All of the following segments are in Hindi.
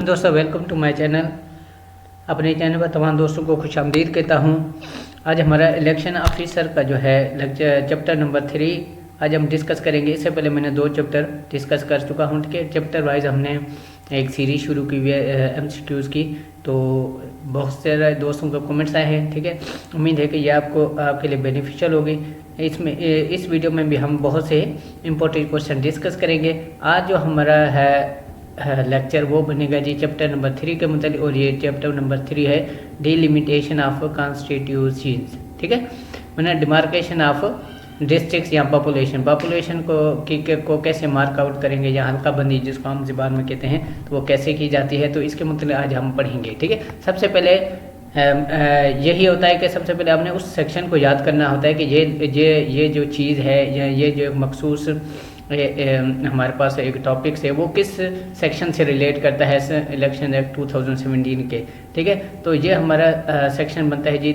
दोस्तों, वेलकम टू माय चैनल। अपने चैनल पर तमाम दोस्तों को खुशामदीद कहता हूं। आज हमारा इलेक्शन ऑफिसर का जो है लेक्चर चैप्टर नंबर 3 आज हम डिस्कस करेंगे। इससे पहले मैंने 2 चैप्टर डिस्कस कर चुका हूं। ठीक है, चैप्टर वाइज हमने एक सीरीज शुरू की हुई है MCQs की। तो बहुत सारे दोस्तों के कमेंट्स आए हैं। ठीक है, उम्मीद है कि ये आपके लिए बेनिफिशियल होगी। इस वीडियो में भी हम बहुत से इम्पोर्टेंट क्वेश्चन डिस्कस करेंगे। आज जो हमारा है लेक्चर वो बनेगा जी चैप्टर नंबर 3 के मतलब, और ये चैप्टर नंबर 3 है डिलिमिटेशन ऑफ कॉन्स्टिट्यूशंस। ठीक है, मैंने डिमार्केशन ऑफ डिस्ट्रिक्ट्स या पॉपुलेशन को कैसे मार्क आउट करेंगे या हल्का बंदी जिसको हम ज़बान में कहते हैं, तो वो कैसे की जाती है, तो इसके मतलब आज हम पढ़ेंगे। ठीक है, सबसे पहले यही होता है कि सबसे पहले आपने उस सेक्शन को याद करना होता है कि ये जो चीज़ है या ये जो मखसूस हमारे पास एक टॉपिक है वो किस सेक्शन से रिलेट करता है इलेक्शन एक्ट 2017 के। ठीक है, तो ये हमारा सेक्शन बनता है जी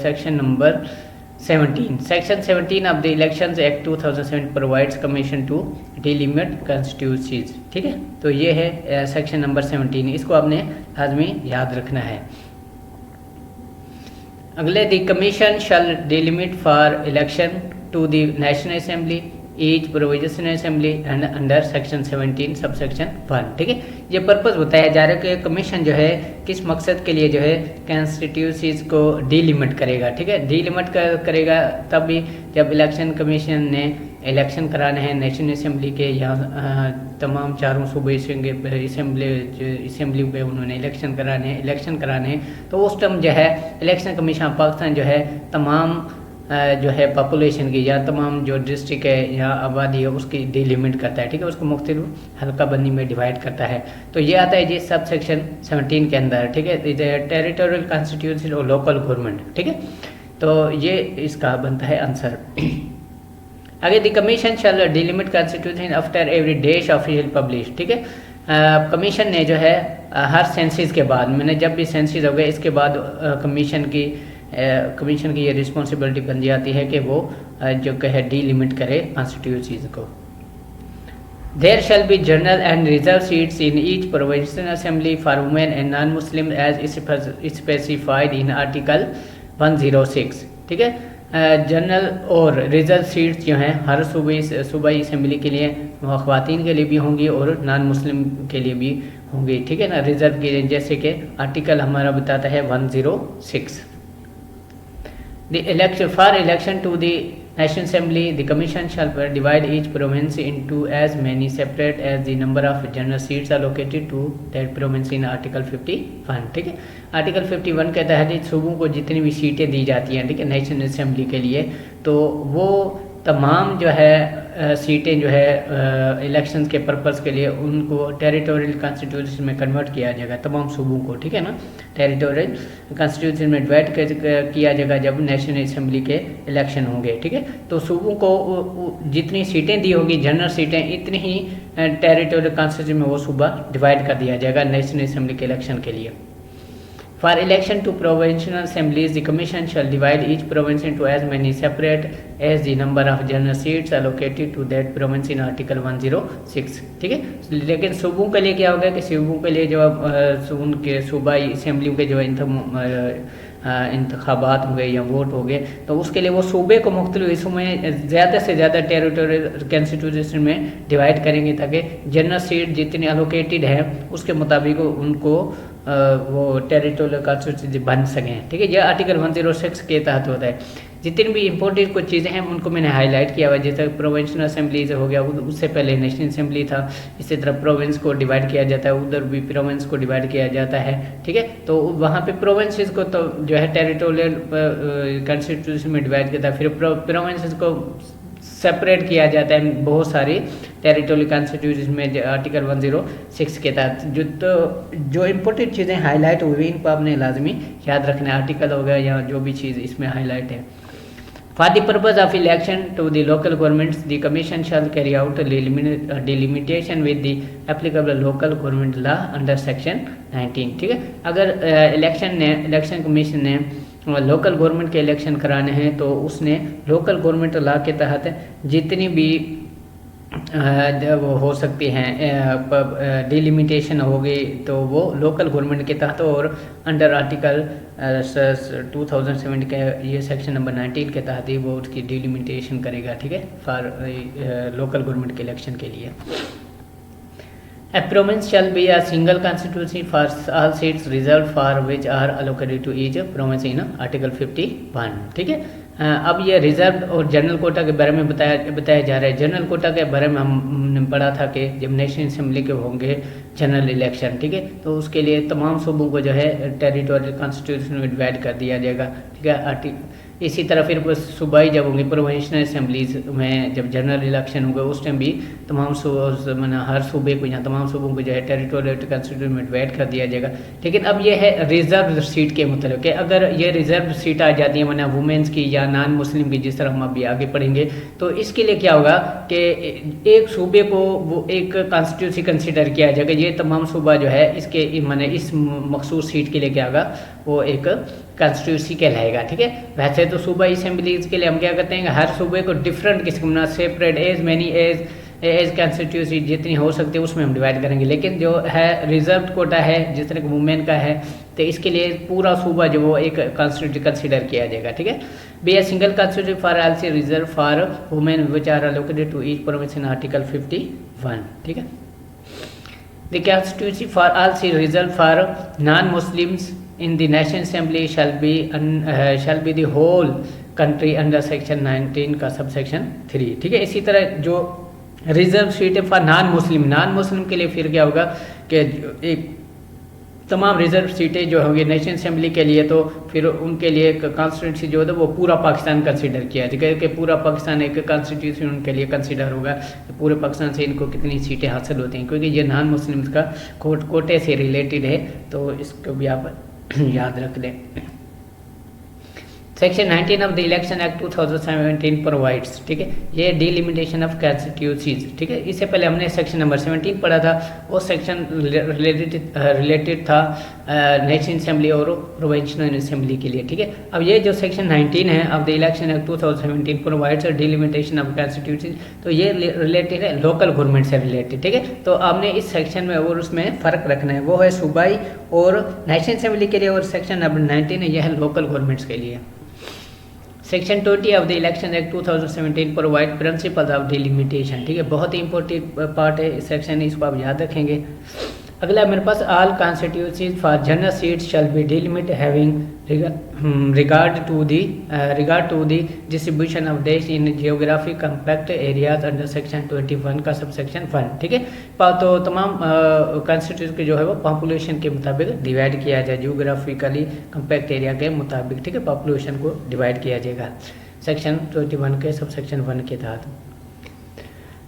section number 17। Section 17 of the elections act 2007 provides commission to delimit constituencies. ठीक है, तो ये है सेक्शन नंबर 17, इसको आपने लाजमी याद रखना है। अगले, the commission shall delimit for election to the national assembly each provisional assembly and under section 17 sub section 1। ठीक है, ये पर्पस बताया जा रहा है कि कमीशन जो है किस मकसद के लिए जो है कॉन्स्टिट्यूंसीज को डिलिमिट करेगा। ठीक है, डिलिमिट करेगा तब भी जब इलेक्शन कमीशन ने इलेक्शन कराने हैं नेशनल असेंबली के या तमाम चारों सूबे असेंबली पे उन्होंने इलेक्शन कराने हैं, तो उस टाइम जो है इलेक्शन कमीशन पाकिस्तान जो है तमाम जो है पॉपुलेशन की या तमाम जो डिस्ट्रिक्ट है या आबादी है उसकी डिलिमिट करता है। ठीक है, उसको मुख्तलिफ हल्का बंदी में डिवाइड करता है। तो ये आता है जी सब सेक्शन 17 के अंदर। ठीक है, टेरिटोरियल कॉन्स्टिट्यूंसी और लोकल गवर्नमेंट। ठीक है, तो ये इसका बनता है आंसर। आगे, the commission shall delimit constitution after every days official publish. ठीक है, कमीशन ने जो है हर सेंसिस के बाद, मैंने जब भी सेंसिस हो गए इसके बाद कमीशन की ये रिस्पॉन्सिबिलिटी बन जाती है कि वो जो कहे डिलिमिट करे कॉन्स्टिट्यूंसीज को। There shall be general and reserve seats in each provincial assembly for women and non Muslim as specified in article 106। ठीक है, जनरल और रिजर्व सीट्स जो हैं हर सूबाई असेंबली के लिए ख़वातीन के लिए भी होंगी और नॉन मुस्लिम के लिए भी होंगी। ठीक है ना, रिजर्व के लिए, जैसे कि आर्टिकल हमारा बताता है 106। The election to the National Assembly, the Commission shall divide each province into as many separate as the number of general seats allocated to that province in Article 51। ठीक है, आर्टिकल 51 कहता है सूबों को जितनी भी सीटें दी जाती हैं, ठीक है, नेशनल असेंबली के लिए, तो वो तमाम जो है सीटें जो है इलेक्शंस के पर्पस के लिए उनको टेरिटोरियल कॉन्स्टिट्यूशन में कन्वर्ट किया जाएगा तमाम सूबों को। ठीक है ना, टेरिटोरियल कॉन्स्टिट्यूशन में डिवाइड किया जाएगा जब नेशनल असेंबली के इलेक्शन होंगे। ठीक है, तो सूबों को जितनी सीटें दी होगी जनरल सीटें, इतनी ही टेरिटोरियल कॉन्स्टिट्यूशन में वो सूबा डिवाइड कर दिया जाएगा नेशनल असेंबली के इलेक्शन के लिए। For election to provincial assemblies, the commission shall divide each province into as many separate as the number of general seats allocated to that province in Article 106। ठीक है, लेकिन सूबों के लिए क्या होगा कि सूबों के लिए जो उनके सूबाई असेंबलियों के जो इंतखाबात हो गए या वोट हो गए, तो उसके लिए वो सूबे को मुख्तलिफ हिस्सों में ज़्यादा से ज़्यादा टेरिटोरियल कॉन्स्टिट्यूशन में डिवाइड करेंगे ताकि जनरल सीट जितनी एलोकेटेड है उसके मुताबिक उनको वो टेरिटोरियल कॉन्स्टिट्यूंसी बन सकें। ठीक है, यह आर्टिकल 106 के तहत होता है। जितनी भी इंपॉर्टेंट कुछ चीज़ें हैं उनको मैंने हाईलाइट किया हुआ है। जैसे प्रोविंशियल असेंबलीज हो गया, उससे पहले नेशनल असेंबली था। इसी तरह प्रोविंस को डिवाइड किया जाता है, उधर भी प्रोविंस को डिवाइड किया जाता है। ठीक है, तो वहाँ पे प्रोविंसेस को तो जो है टेरिटोरियल कॉन्स्टिट्यूशन में डिवाइड किया था, फिर प्रोविंसेस को सेपरेट किया जाता है बहुत सारी टेरिटोरियल कॉन्स्टिट्यूशन में आर्टिकल 106 के तहत। जो इम्पोर्टेंट चीज़ें हाईलाइट हुई इनको आपने लाजमी याद रखना है, आर्टिकल हो गया या जो भी चीज़ इसमें हाईलाइट है। For the purpose of election to the local governments, the commission shall carry out delimitation with the applicable local government law under section 19। ठीक है, अगर इलेक्शन कमीशन ने लोकल गवर्नमेंट के इलेक्शन कराने हैं तो उसने लोकल गवर्नमेंट लॉ के तहत जितनी भी वो हो सकती हैं, डिलिमिटेशन होगी तो वो लोकल गवर्नमेंट के तहत और अंडर आर्टिकल 2007 के ये सेक्शन नंबर 19 के तहत ही वो उसकी डिलिमिटेशन करेगा, ठीक है, फॉर लोकल गवर्नमेंट के इलेक्शन के लिए। A province shall be a single constituency for all seats reserved for which are allocated to each province in Article 51, ठीक है। अब ये रिजर्व और जनरल कोटा के बारे में बताया जा रहा है। जनरल कोटा के बारे में हमने पढ़ा था कि जब नेशनल असेंबली के होंगे जनरल इलेक्शन, ठीक है, तो उसके लिए तमाम सूबों को जो है टेरिटोरियल कॉन्स्टिट्यूशन में डिवाइड कर दिया जाएगा, ठीक है। इसी तरह फिर सूबाई जब होंगी प्रोविंशनल असेंबलीज में जब जनरल इलेक्शन होंगे उस टाइम भी तमाम हर सूबे को या तमाम सूबों को जो है टेरिटोरियल कॉन्स्टिट्यूशन में डिवाइड कर दिया जाएगा। लेकिन अब ये है रिजर्व सीट के मतलब कि अगर ये रिजर्व सीट आ जाती है वरना वुमेंस की या नॉन मुस्लिम की, जिस तरह हम अभी आगे पढ़ेंगे, तो इसके लिए क्या होगा कि एक सूबे को वो एक कॉन्स्टिट्यूंसी कंसिडर किया जाएगा। ये तमाम सूबा जो है इसके माने इस मखसूस सीट के लिए क्या होगा, वो एक कॉन्स्टिट्यूंसी कहलाएगा, ठीक है। वैसे तो सूबाई असेंबलीज के लिए हम क्या करते हैं, हर सूबे को डिफरेंट किस्म separate as many as constituency जितनी हो सकती है उसमें हम डिवाइड करेंगे। लेकिन जो है रिजर्व कोटा है जिस तरह वुमेन का है, तो इसके लिए पूरा सूबा जो वो एक कॉन्स्टिट्यूंसी कंसिडर किया जाएगा, ठीक है। Be a single constituency for also reserve for women which are allocated to each province in article 51, ठीक है। The constituency for also reserve for non Muslims in the National Assembly shall be the whole country under section 19 का सबसेक्शन 3, ठीक है। इसी तरह जो रिजर्व सीट है फॉर नॉन मुस्लिम के लिए फिर क्या होगा कि एक तमाम रिजर्व सीटें जो होंगी नेशनल असेंबली के लिए, तो फिर उनके लिए एक कॉन्स्टिट्यूंसी जो है वो पूरा पाकिस्तान कंसीडर किया जाएगा कि पूरा पाकिस्तान एक कॉन्स्टिट्यूंसी उनके लिए कंसीडर होगा कि पूरे पाकिस्तान से इनको कितनी सीटें हासिल होती हैं, क्योंकि ये नॉन मुस्लिम्स का कोटे से रिलेटेड है, तो इसको भी आप याद रख लें। Section 19 of the election act 2017 provides, ठीक है, ये डिलिमिटेशन ऑफ कॉन्स्टिट्यूंसीज, ठीक है। इससे पहले हमने सेक्शन नंबर 17 पढ़ा था, वो सेक्शन रिलेटेड था नेशनल असेंबली और प्रोविंशियल असेंबली के लिए, ठीक है। अब ये जो सेक्शन 19 है of the election act 2017 provides delimitation of constituencies, तो ये रिलेटेड है लोकल गवर्नमेंट से रिलेटेड, ठीक है। तो आपने इस सेक्शन में और उसमें फ़र्क रखना है, वो है सूबाई और नेशनल असेंबली के लिए, और सेक्शन नंबर 19 है, यह है लोकल गवर्नमेंट्स के लिए। Section 20 of the election act 2017 provide principles of delimitation, ठीक है, बहुत ही इंपॉर्टेंट पार्ट है इस सेक्शन, इसको आप याद रखेंगे। अगला मेरे पास all constituencies for general seats shall be delimit having regard to the distribution of देश in geographic compact areas under section 21 का सबसेक्शन 1, ठीक है। तो तमाम कॉन्स्टिट्यूंसी के जो है वो पॉपुलेशन के मुताबिक डिवाइड किया जाए, जियोग्राफिकली कम्पैक्ट एरिया के मुताबिक, ठीक है, पॉपुलेशन को डिवाइड किया जाएगा सेक्शन 21 के सबसेक्शन 1 के तहत।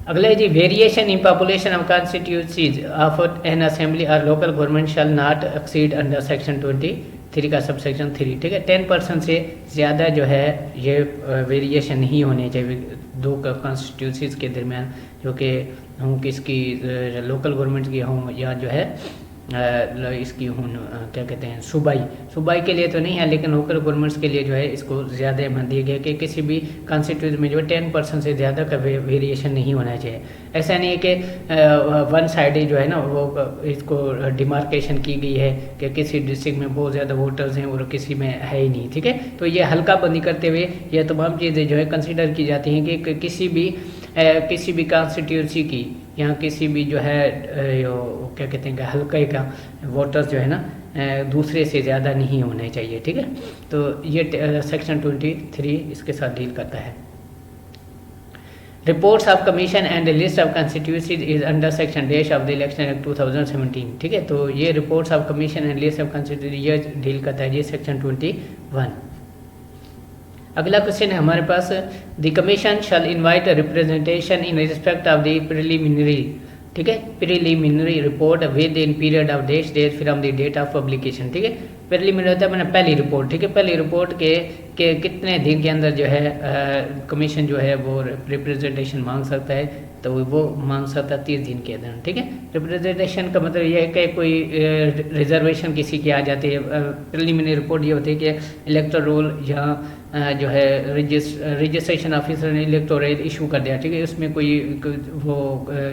अगला जी, variation in population of constituencies of an assembly और local government shall not exceed under section 23 का सबसेक्शन 3, ठीक है। 10% से ज़्यादा जो है ये वेरिएशन नहीं होने चाहिए दो कॉन्स्टिट्यूंसीज के दरमियान, जो कि हों किसकी लोकल गवर्नमेंट की हों या जो है इसकी हों क्या कहते हैं सूबाई के लिए तो नहीं है, लेकिन लोकल गवर्नमेंट्स के लिए जो है इसको ज़्यादा अहमियत दी गई कि किसी भी कॉन्स्टिट्यूंसी में जो है 10% से ज़्यादा का वेरिएशन नहीं होना चाहिए। ऐसा नहीं है कि वन साइड जो है ना वो इसको डिमार्केशन की गई है कि किसी डिस्ट्रिक्ट में बहुत ज़्यादा वोटर्स हैं और किसी में है ही नहीं, ठीक है। तो ये हल्का बंदी करते हुए ये तमाम चीज़ें जो है कंसिडर की जाती हैं कि किसी भी कॉन्स्टिट्यूंसी की यहाँ किसी भी जो है क्या कहते हैं कि हल्के का वोटर्स जो है ना दूसरे से ज़्यादा नहीं होने चाहिए, ठीक है। तो ये सेक्शन 23 इसके साथ डील करता है। Reports of commission and list of constituencies is under section dash of the election act 2017, ठीक है। तो ये reports of commission and list of constituency ये डील करता है, ये सेक्शन 21। अगला क्वेश्चन है हमारे पास, the commission shall invite representation in respect of the preliminary, ठीक है, preliminary report within period of days from the date of publication, ठीक है। प्रिलिमिनरी होता है मैंने पहली रिपोर्ट, ठीक है, पहली रिपोर्ट के कितने दिन के अंदर जो है कमीशन जो है वो रिप्रेजेंटेशन मांग सकता है, तो वो मांग सकता है 30 दिन के अंदर, ठीक है। रिप्रेजेंटेशन का मतलब ये है कि कोई रिजर्वेशन किसी की आ जाती है, प्रिलिमिनरी रिपोर्ट ये होती है कि इलेक्टोरल रोल या जो है रजिस्ट्रेशन ऑफिसर ने इलेक्टोरल इशू कर दिया, ठीक है, उसमें कोई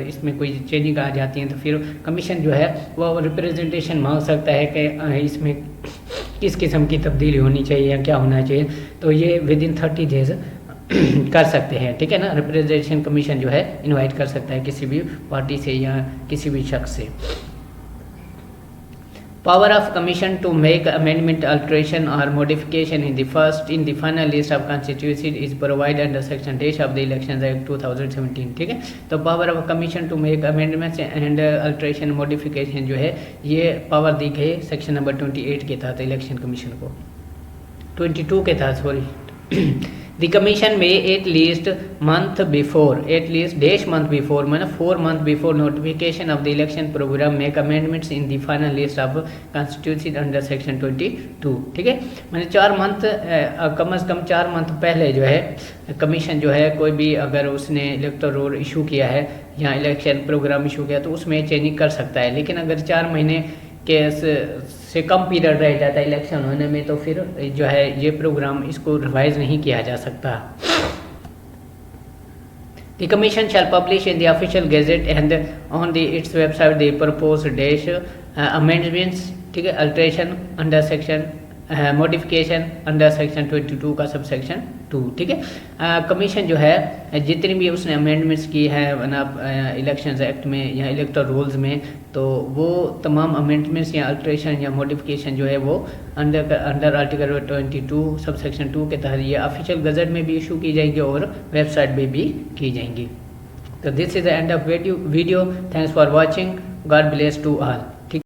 इसमें कोई चेंजिंग आ जाती है तो फिर कमीशन जो है वो रिप्रेजेंटेशन मांग सकता है कि इसमें किस किस्म की तब्दीली होनी चाहिए या क्या होना चाहिए, तो ये विद इन 30 डेज कर सकते हैं, ठीक है ना। रिप्रेजेंटेशन कमीशन जो है इनवाइट कर सकता है किसी भी पार्टी से या किसी भी शख्स से। Power of Commission to make amendment, alteration or modification in the final list of constituencies is provided under Section 10 of the Elections Act 2017, ठीक है। तो Power of Commission to make amendments and alteration modification जो है ये पावर दी गई सेक्शन नंबर 28 के तहत इलेक्शन कमीशन को, 22 के तहत sorry. The Commission may at least month before, मतलब 4 months before notification of the election program make amendments in the final list of constituencies under section 22, ठीक है। मतलब 4 मंथ कम से कम 4 मंथ पहले जो है कमीशन जो है कोई भी अगर उसने इलेक्टोरल रोल इशू किया है या इलेक्शन प्रोग्राम इशू किया तो उसमें चेंजिंग कर सकता है, लेकिन अगर 4 महीने के से कम पीरियड रह जाता है इलेक्शन होने में तो फिर जो है ये प्रोग्राम इसको रिवाइज नहीं किया जा सकता। The Commission shall publish in the official gazette and on its website the proposed amendments, ठीक है, alteration under section modification under section 22 का सब सेक्शन 2, ठीक है। कमीशन जो है जितनी भी उसने अमेंडमेंट्स की है इलेक्शंस एक्ट में या इलेक्टोरल रूल्स में, तो वो तमाम अमेंडमेंट्स या अल्ट्रेशन या मॉडिफिकेशन जो है वो अंडर आर्टिकल 22 सब सेक्शन 2 के तहत ये ऑफिशियल गजट में भी इशू की जाएंगी और वेबसाइट में भी की जाएंगी। तो this is the end of video. Thanks for watching. God bless to all.